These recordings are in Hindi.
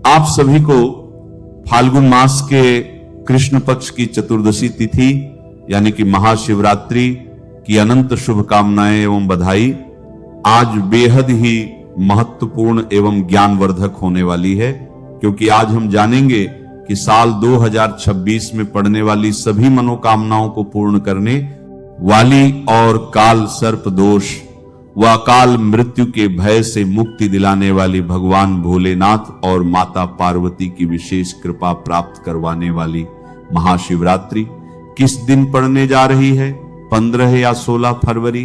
आप सभी को फाल्गुन मास के कृष्ण पक्ष की चतुर्दशी तिथि यानी कि महाशिवरात्रि की अनंत शुभकामनाएं एवं बधाई। आज बेहद ही महत्वपूर्ण एवं ज्ञानवर्धक होने वाली है, क्योंकि आज हम जानेंगे कि साल 2026 में पड़ने वाली सभी मनोकामनाओं को पूर्ण करने वाली और काल सर्प दोष व अकाल मृत्यु के भय से मुक्ति दिलाने वाली भगवान भोलेनाथ और माता पार्वती की विशेष कृपा प्राप्त करवाने वाली महाशिवरात्रि किस दिन पड़ने जा रही है, 15 या 16 फरवरी?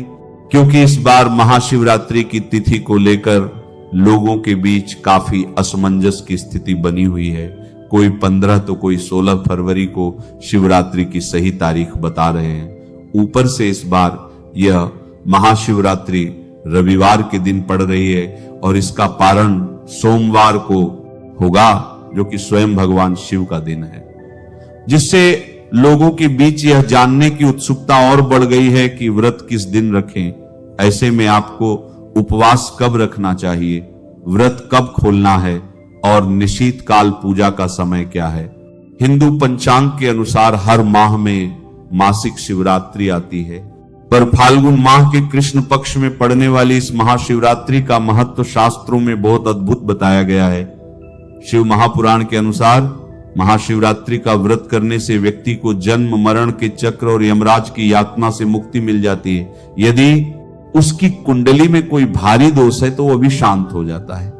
क्योंकि इस बार महाशिवरात्रि की तिथि को लेकर लोगों के बीच काफी असमंजस की स्थिति बनी हुई है। कोई 15 तो कोई 16 फरवरी को शिवरात्रि की सही तारीख बता रहे हैं। ऊपर से इस बार यह महाशिवरात्रि रविवार के दिन पड़ रही है और इसका पारण सोमवार को होगा, जो कि स्वयं भगवान शिव का दिन है, जिससे लोगों के बीच यह जानने की उत्सुकता और बढ़ गई है कि व्रत किस दिन रखें। ऐसे में आपको उपवास कब रखना चाहिए, व्रत कब खोलना है और निशीत काल पूजा का समय क्या है। हिंदू पंचांग के अनुसार हर माह में मासिक शिवरात्रि आती है, पर फाल्गुन माह के कृष्ण पक्ष में पड़ने वाली इस महाशिवरात्रि का महत्व शास्त्रों में बहुत अद्भुत बताया गया है। शिव महापुराण के अनुसार महाशिवरात्रि का व्रत करने से व्यक्ति को जन्म मरण के चक्र और यमराज की यातना से मुक्ति मिल जाती है। यदि उसकी कुंडली में कोई भारी दोष है तो वह भी शांत हो जाता है।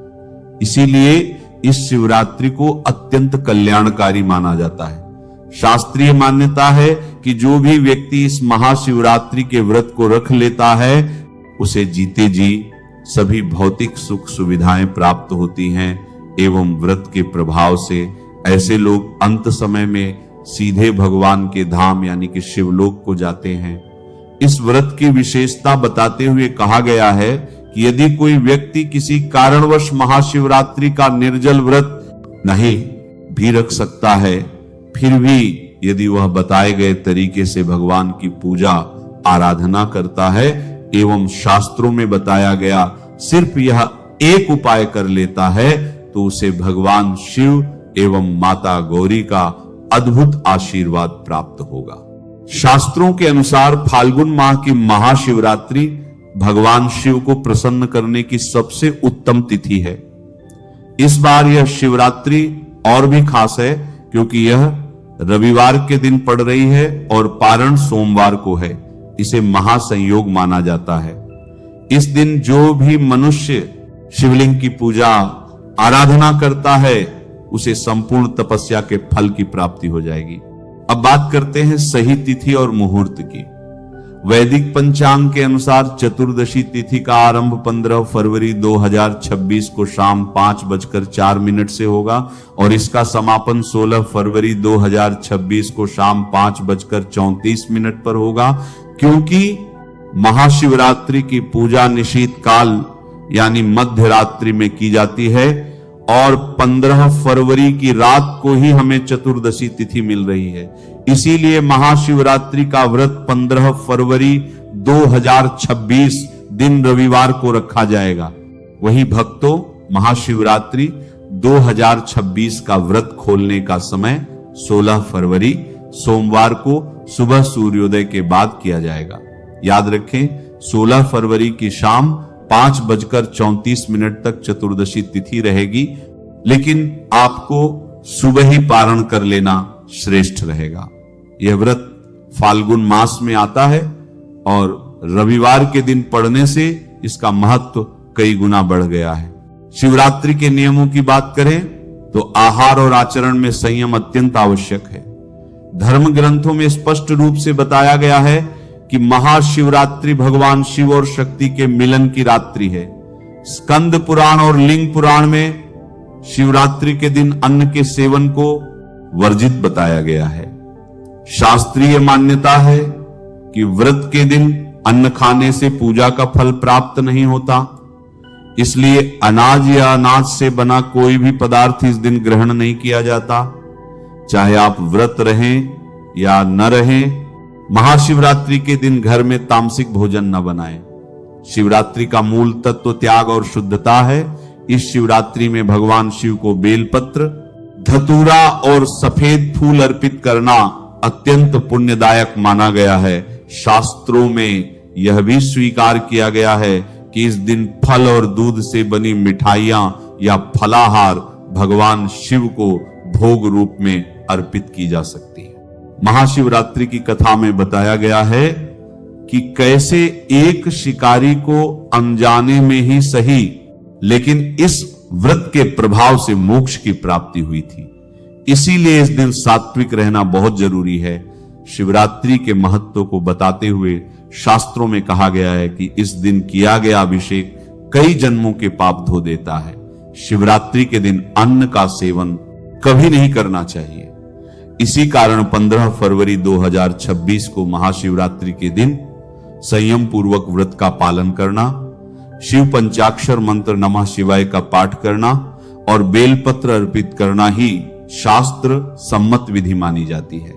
इसीलिए इस शिवरात्रि को अत्यंत कल्याणकारी माना जाता है। शास्त्रीय मान्यता है कि जो भी व्यक्ति इस महाशिवरात्रि के व्रत को रख लेता है उसे जीते जी सभी भौतिक सुख सुविधाएं प्राप्त होती हैं एवं व्रत के प्रभाव से ऐसे लोग अंत समय में सीधे भगवान के धाम यानी कि शिवलोक को जाते हैं। इस व्रत की विशेषता बताते हुए कहा गया है कि यदि कोई व्यक्ति किसी कारणवश महाशिवरात्रि का निर्जल व्रत नहीं भी रख सकता है, फिर भी यदि वह बताए गए तरीके से भगवान की पूजा आराधना करता है एवं शास्त्रों में बताया गया सिर्फ यह एक उपाय कर लेता है, तो उसे भगवान शिव एवं माता गौरी का अद्भुत आशीर्वाद प्राप्त होगा। शास्त्रों के अनुसार फाल्गुन माह की महाशिवरात्रि भगवान शिव को प्रसन्न करने की सबसे उत्तम तिथि है। इस बार यह शिवरात्रि और भी खास है क्योंकि यह रविवार के दिन पड़ रही है और पारण सोमवार को है। इसे महासंयोग माना जाता है। इस दिन जो भी मनुष्य शिवलिंग की पूजा आराधना करता है उसे संपूर्ण तपस्या के फल की प्राप्ति हो जाएगी। अब बात करते हैं सही तिथि और मुहूर्त की। वैदिक पंचांग के अनुसार चतुर्दशी तिथि का आरंभ 15 फरवरी 2026 को शाम 5:04 से होगा और इसका समापन 16 फरवरी 2026 को शाम 5:34 पर होगा। क्योंकि महाशिवरात्रि की पूजा निशीत काल यानी मध्य रात्रि में की जाती है और 15 फरवरी की रात को ही हमें चतुर्दशी तिथि मिल रही है। इसीलिए महाशिवरात्रि का व्रत 15 फरवरी 2026 दिन रविवार को रखा जाएगा। वही भक्तों, महाशिवरात्रि 2026 का व्रत खोलने का समय 16 फरवरी सोमवार को सुबह सूर्योदय के बाद किया जाएगा। याद रखें, 16 फरवरी की शाम 5:34 तक चतुर्दशी तिथि रहेगी, लेकिन आपको सुबह ही पारण कर लेना श्रेष्ठ रहेगा। यह व्रत फाल्गुन मास में आता है और रविवार के दिन पड़ने से इसका महत्व कई गुना बढ़ गया है। शिवरात्रि के नियमों की बात करें तो आहार और आचरण में संयम अत्यंत आवश्यक है। धर्म ग्रंथों में स्पष्ट रूप से बताया गया है कि महाशिवरात्रि भगवान शिव और शक्ति के मिलन की रात्रि है। स्कंद पुराण और लिंग पुराण में शिवरात्रि के दिन अन्न के सेवन को वर्जित बताया गया है। शास्त्रीय मान्यता है कि व्रत के दिन अन्न खाने से पूजा का फल प्राप्त नहीं होता, इसलिए अनाज या अनाज से बना कोई भी पदार्थ इस दिन ग्रहण नहीं किया जाता। चाहे आप व्रत रहें या न रहें, महाशिवरात्रि के दिन घर में तामसिक भोजन न बनाएं। शिवरात्रि का मूल तत्व त्याग और शुद्धता है, इस शिवरात्रि में भगवान शिव को बेलपत्र, धतूरा और सफेद फूल अर्पित करना अत्यंत पुण्यदायक माना गया है। शास्त्रों में यह भी स्वीकार किया गया है कि इस दिन फल और दूध से बनी मिठाइयां या फलाहार भगवान शिव को भोग रूप में अर्पित की जा सकती है। महाशिवरात्रि की कथा में बताया गया है कि कैसे एक शिकारी को अनजाने में ही सही, लेकिन इस व्रत के प्रभाव से मोक्ष की प्राप्ति हुई थी। इसीलिए इस दिन सात्विक रहना बहुत जरूरी है। शिवरात्रि के महत्व को बताते हुए शास्त्रों में कहा गया है कि इस दिन किया गया अभिषेक कई जन्मों के पाप धो देता है। शिवरात्रि के दिन अन्न का सेवन कभी नहीं करना चाहिए। इसी कारण 15 फरवरी 2026 को महाशिवरात्रि के दिन संयम पूर्वक व्रत का पालन करना, शिव पंचाक्षर मंत्र नमः शिवाय का पाठ करना और बेलपत्र अर्पित करना ही शास्त्र सम्मत विधि मानी जाती है।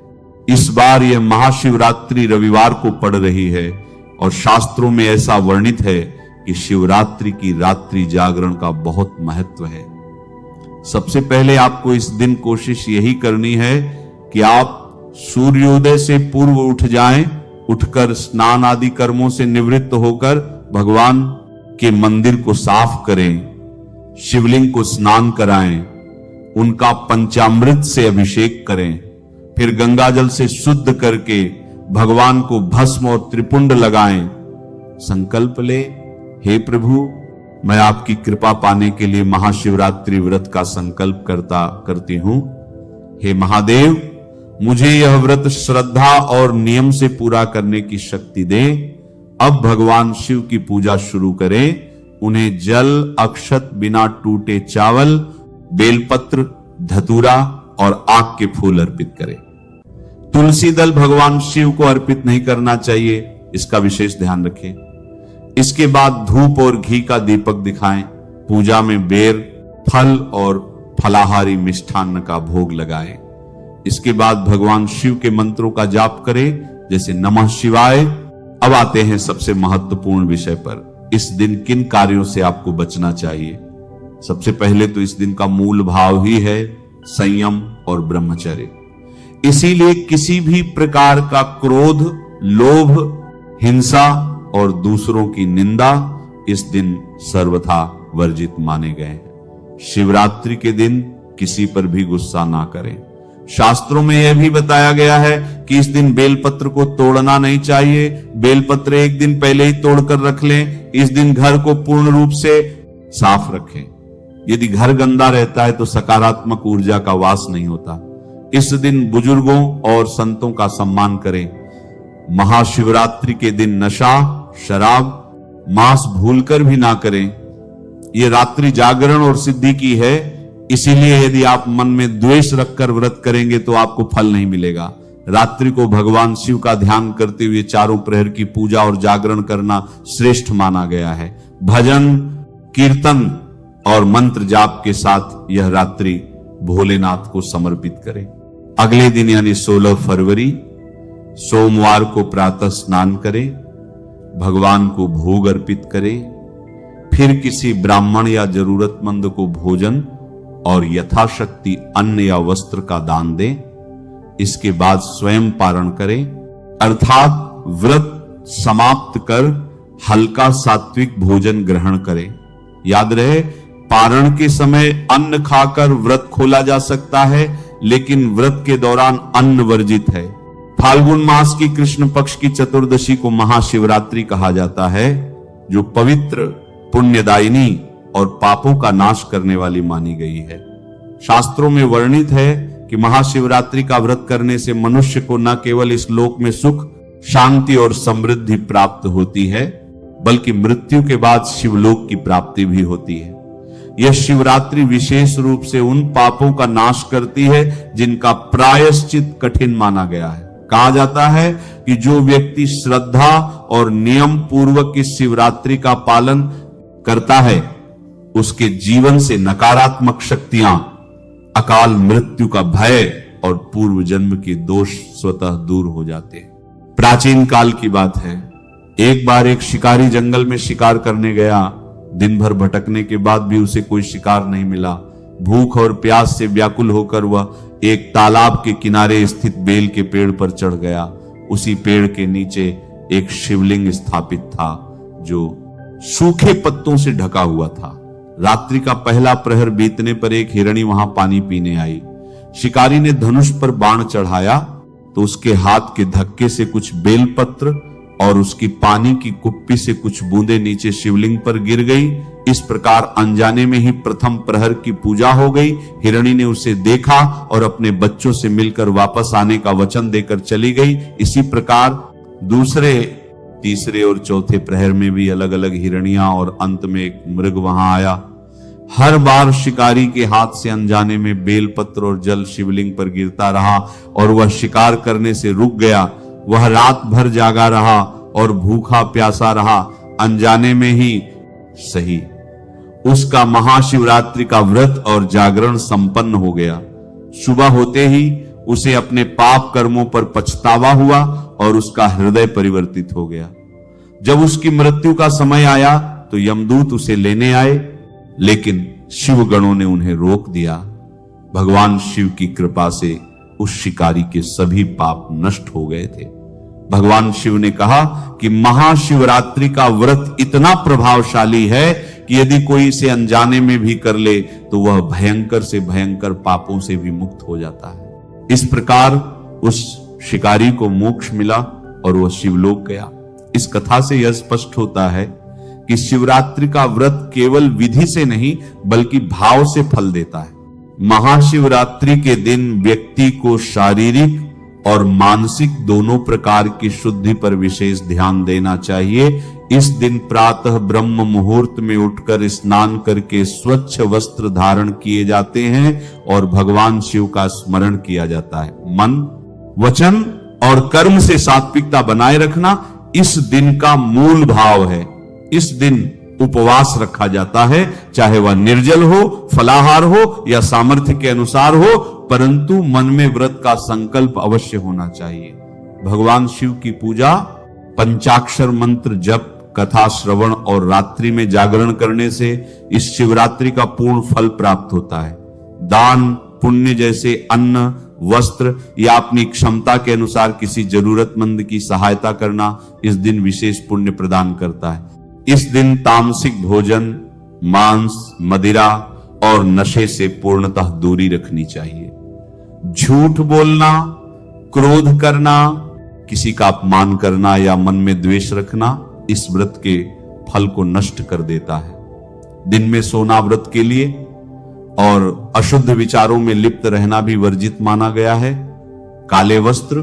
इस बार यह महाशिवरात्रि रविवार को पड़ रही है और शास्त्रों में ऐसा वर्णित है कि शिवरात्रि की रात्रि जागरण का बहुत महत्व है। सबसे पहले आपको इस दिन कोशिश यही करनी है कि आप सूर्योदय से पूर्व उठ जाएं, उठकर स्नान आदि कर्मों से निवृत्त होकर भगवान के मंदिर को साफ करें, शिवलिंग को स्नान कराएं, उनका पंचामृत से अभिषेक करें, फिर गंगाजल से शुद्ध करके भगवान को भस्म और त्रिपुंड लगाएं। संकल्प ले, हे प्रभु, मैं आपकी कृपा पाने के लिए महाशिवरात्रि व्रत का संकल्प करती हूं। हे महादेव, मुझे यह व्रत श्रद्धा और नियम से पूरा करने की शक्ति दे। अब भगवान शिव की पूजा शुरू करें। उन्हें जल, अक्षत, बिना टूटे चावल, बेलपत्र, धतूरा और आक के फूल अर्पित करें। तुलसी दल भगवान शिव को अर्पित नहीं करना चाहिए, इसका विशेष ध्यान रखें। इसके बाद धूप और घी का दीपक दिखाएं। पूजा में बेर, फल और फलाहारी मिष्ठान्न का भोग लगाएं। इसके बाद भगवान शिव के मंत्रों का जाप करें, जैसे नमः शिवाय। अब आते हैं सबसे महत्वपूर्ण विषय पर। इस दिन किन कार्यों से आपको बचना चाहिए? सबसे पहले तो इस दिन का मूल भाव ही है संयम और ब्रह्मचर्य। इसीलिए किसी भी प्रकार का क्रोध, लोभ, हिंसा और दूसरों की निंदा इस दिन सर्वथा वर्जित माने गए हैं। शिवरात्रि के दिन किसी पर भी गुस्सा ना करें। शास्त्रों में यह भी बताया गया है कि इस दिन बेलपत्र को तोड़ना नहीं चाहिए। बेलपत्र एक दिन पहले ही तोड़कर रख लें। इस दिन घर को पूर्ण रूप से साफ रखें। यदि घर गंदा रहता है तो सकारात्मक ऊर्जा का वास नहीं होता। इस दिन बुजुर्गों और संतों का सम्मान करें। महाशिवरात्रि के दिन नशा, शराब, मांस भूलकर भी ना करें। यह रात्रि जागरण और सिद्धि की है। इसीलिए यदि आप मन में द्वेष रखकर व्रत करेंगे तो आपको फल नहीं मिलेगा। रात्रि को भगवान शिव का ध्यान करते हुए चारों प्रहर की पूजा और जागरण करना श्रेष्ठ माना गया है। भजन, कीर्तन और मंत्र जाप के साथ यह रात्रि भोलेनाथ को समर्पित करें। अगले दिन यानी 16 फरवरी सोमवार को प्रातः स्नान करें, भगवान को भोग अर्पित करें, फिर किसी ब्राह्मण या जरूरतमंद को भोजन और यथाशक्ति अन्न या वस्त्र का दान दें। इसके बाद स्वयं पारण करें, अर्थात व्रत समाप्त कर हल्का सात्विक भोजन ग्रहण करें। याद रहे, पारण के समय अन्न खाकर व्रत खोला जा सकता है, लेकिन व्रत के दौरान अन्न वर्जित है। फाल्गुन मास की कृष्ण पक्ष की चतुर्दशी को महाशिवरात्रि कहा जाता है, जो पवित्र, पुण्यदायिनी और पापों का नाश करने वाली मानी गई है। शास्त्रों में वर्णित है कि महाशिवरात्रि का व्रत करने से मनुष्य को न केवल इस लोक में सुख, शांति और समृद्धि प्राप्त होती है, बल्कि मृत्यु के बाद शिवलोक की प्राप्ति भी होती है। यह शिवरात्रि विशेष रूप से उन पापों का नाश करती है जिनका प्रायश्चित कठिन माना गया है। कहा जाता है कि जो व्यक्ति श्रद्धा और नियम पूर्वक इस शिवरात्रि का पालन करता है, उसके जीवन से नकारात्मक शक्तियां, अकाल मृत्यु का भय और पूर्व जन्म के दोष स्वतः दूर हो जाते हैं। प्राचीन काल की बात है, एक बार एक शिकारी जंगल में शिकार करने गया दिन भर भटकने के बाद भी उसे कोई शिकार नहीं मिला। भूख और प्यास से व्याकुल होकर वह एक तालाब के किनारे स्थित बेल के पेड़ पर चढ़ गया। उसी पेड़ के नीचे एक शिवलिंग स्थापित था जो सूखे पत्तों से ढका हुआ था। रात्रि का पहला प्रहर बीतने पर एक हिरणी वहां पानी पीने आई। शिकारी ने धनुष पर बाण चढ़ाया तो उसके हाथ के धक्के से कुछ बेलपत्र और उसकी पानी की कुप्पी से कुछ बूंदें नीचे शिवलिंग पर गिर गई। इस प्रकार अनजाने में ही प्रथम प्रहर की पूजा हो गई। हिरणी ने उसे देखा और अपने बच्चों से मिलकर वापस आने का वचन देकर चली गई। इसी प्रकार दूसरे, तीसरे और चौथे प्रहर में भी अलग अलग हिरणियां और अंत में एक मृग वहां आया। हर बार शिकारी के हाथ से अनजाने में बेलपत्र और जल शिवलिंग पर गिरता रहा और वह शिकार करने से रुक गया। वह रात भर जागा रहा और भूखा प्यासा रहा। अनजाने में ही सही उसका महाशिवरात्रि का व्रत और जागरण संपन्न हो गया। सुबह होते ही उसे अपने पाप कर्मों पर पछतावा हुआ और उसका हृदय परिवर्तित हो गया। जब उसकी मृत्यु का समय आया तो यमदूत उसे लेने आए, लेकिन शिव गणों ने उन्हें रोक दिया। भगवान शिव की कृपा से उस शिकारी के सभी पाप नष्ट हो गए थे। भगवान शिव ने कहा कि महाशिवरात्रि का व्रत इतना प्रभावशाली है कि यदि कोई इसे अनजाने में भी कर ले तो वह भयंकर से भयंकर पापों से भी मुक्त हो जाता है। इस प्रकार उस शिकारी को मोक्ष मिला और वह शिवलोक गया। इस कथा से यह स्पष्ट होता है कि शिवरात्रि का व्रत केवल विधि से नहीं बल्कि भाव से फल देता है। महाशिवरात्रि के दिन व्यक्ति को शारीरिक और मानसिक दोनों प्रकार की शुद्धि पर विशेष ध्यान देना चाहिए। इस दिन प्रातः ब्रह्म मुहूर्त में उठकर स्नान करके स्वच्छ वस्त्र धारण किए जाते हैं और भगवान शिव का स्मरण किया जाता है। मन, वचन और कर्म से सात्विकता बनाए रखना इस दिन का मूल भाव है। इस दिन उपवास रखा जाता है, चाहे वह निर्जल हो, फलाहार हो या सामर्थ्य के अनुसार हो, परंतु मन में व्रत का संकल्प अवश्य होना चाहिए। भगवान शिव की पूजा, पंचाक्षर मंत्र जप, कथा श्रवण और रात्रि में जागरण करने से इस शिवरात्रि का पूर्ण फल प्राप्त होता है। दान पुण्य जैसे अन्न, वस्त्र या अपनी क्षमता के अनुसार किसी जरूरतमंद की सहायता करना इस दिन विशेष पुण्य प्रदान करता है। इस दिन तामसिक भोजन, मांस, मदिरा और नशे से पूर्णतः दूरी रखनी चाहिए। झूठ बोलना, क्रोध करना, किसी का अपमान करना या मन में द्वेष रखना इस व्रत के फल को नष्ट कर देता है। दिन में सोना व्रत के लिए और अशुद्ध विचारों में लिप्त रहना भी वर्जित माना गया है। काले वस्त्र,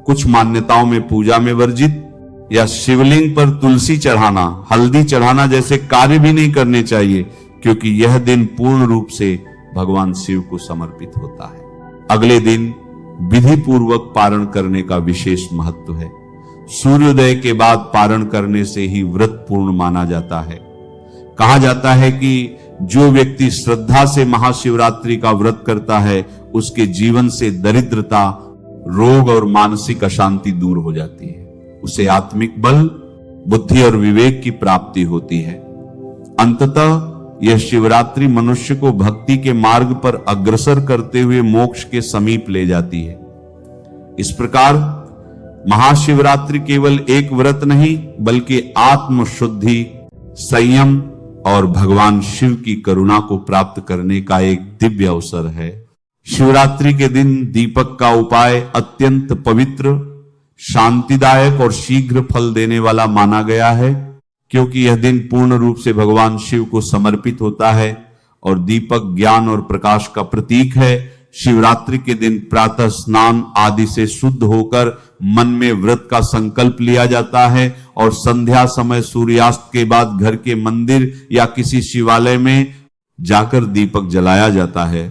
कुछ मान्यताओं में पूजा में वर्जित या शिवलिंग पर तुलसी चढ़ाना, हल्दी चढ़ाना जैसे कार्य भी नहीं करने चाहिए, क्योंकि यह दिन पूर्ण रूप से भगवान शिव को समर्पित होता है। अगले दिन विधि पूर्वक पारण करने का विशेष महत्व है। सूर्योदय के बाद पारण करने से ही व्रत पूर्ण माना जाता है। कहा जाता है कि जो व्यक्ति श्रद्धा से महाशिवरात्रि का व्रत करता है उसके जीवन से दरिद्रता, रोग और मानसिक अशांति दूर हो जाती है। उसे आत्मिक बल, बुद्धि और विवेक की प्राप्ति होती है। अंततः यह शिवरात्रि मनुष्य को भक्ति के मार्ग पर अग्रसर करते हुए मोक्ष के समीप ले जाती है। इस प्रकार महाशिवरात्रि केवल एक व्रत नहीं बल्कि आत्म शुद्धि, संयम और भगवान शिव की करुणा को प्राप्त करने का एक दिव्य अवसर है। शिवरात्रि के दिन दीपक का उपाय अत्यंत पवित्र, शांतिदायक और शीघ्र फल देने वाला माना गया है, क्योंकि यह दिन पूर्ण रूप से भगवान शिव को समर्पित होता है और दीपक ज्ञान और प्रकाश का प्रतीक है। शिवरात्रि के दिन प्रातः स्नान आदि से शुद्ध होकर मन में व्रत का संकल्प लिया जाता है और संध्या समय सूर्यास्त के बाद घर के मंदिर या किसी शिवालय में जाकर दीपक जलाया जाता है।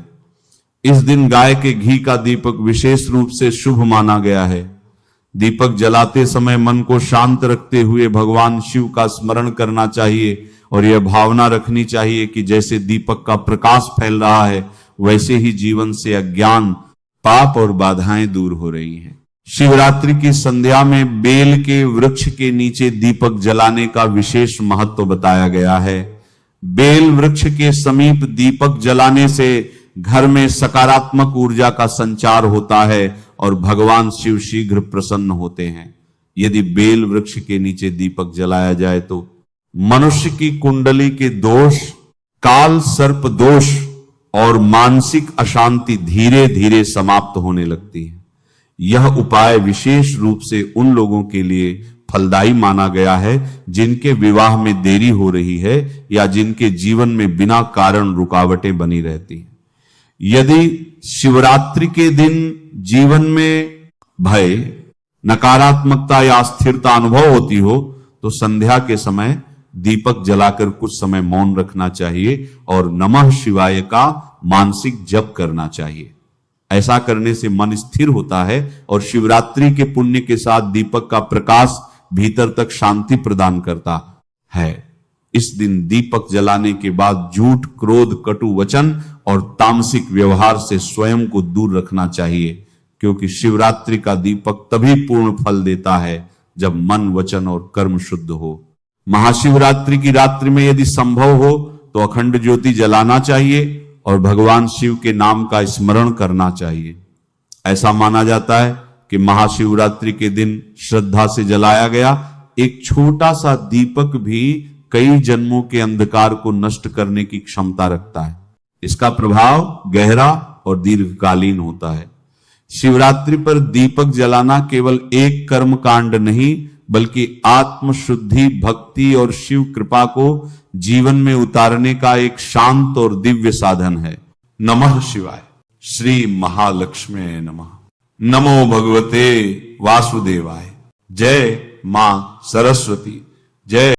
इस दिन गाय के घी का दीपक विशेष रूप से शुभ माना गया है। दीपक जलाते समय मन को शांत रखते हुए भगवान शिव का स्मरण करना चाहिए और यह भावना रखनी चाहिए कि जैसे दीपक का प्रकाश फैल रहा है वैसे ही जीवन से अज्ञान, पाप और बाधाएं दूर हो रही हैं। शिवरात्रि की संध्या में बेल के वृक्ष के नीचे दीपक जलाने का विशेष महत्व बताया गया है। बेल वृक्ष के समीप दीपक जलाने से घर में सकारात्मक ऊर्जा का संचार होता है और भगवान शिव शीघ्र प्रसन्न होते हैं। यदि बेल वृक्ष के नीचे दीपक जलाया जाए तो मनुष्य की कुंडली के दोष, काल सर्प दोष और मानसिक अशांति धीरे धीरे समाप्त होने लगती है। यह उपाय विशेष रूप से उन लोगों के लिए फलदायी माना गया है जिनके विवाह में देरी हो रही है या जिनके जीवन में बिना कारण रुकावटें बनी रहती हैं। यदि शिवरात्रि के दिन जीवन में भय, नकारात्मकता या अस्थिरता अनुभव होती हो तो संध्या के समय दीपक जलाकर कुछ समय मौन रखना चाहिए और नमः शिवाय का मानसिक जप करना चाहिए। ऐसा करने से मन स्थिर होता है और शिवरात्रि के पुण्य के साथ दीपक का प्रकाश भीतर तक शांति प्रदान करता है। इस दिन दीपक जलाने के बाद झूठ, क्रोध, कटु वचन और तामसिक व्यवहार से स्वयं को दूर रखना चाहिए, क्योंकि शिवरात्रि का दीपक तभी पूर्ण फल देता है जब मन, वचन और कर्म शुद्ध हो। महाशिवरात्रि की रात्रि में यदि संभव हो तो अखंड ज्योति जलाना चाहिए और भगवान शिव के नाम का स्मरण करना चाहिए। ऐसा माना जाता है कि महाशिवरात्रि के दिन श्रद्धा से जलाया गया एक छोटा सा दीपक भी कई जन्मों के अंधकार को नष्ट करने की क्षमता रखता है। इसका प्रभाव गहरा और दीर्घकालीन होता है। शिवरात्रि पर दीपक जलाना केवल एक कर्म कांड नहीं बल्कि आत्मशुद्धि, भक्ति और शिव कृपा को जीवन में उतारने का एक शांत और दिव्य साधन है। नमः शिवाय। श्री महालक्ष्मी नमः। नमो भगवते वासुदेवाय। जय मां सरस्वती। जय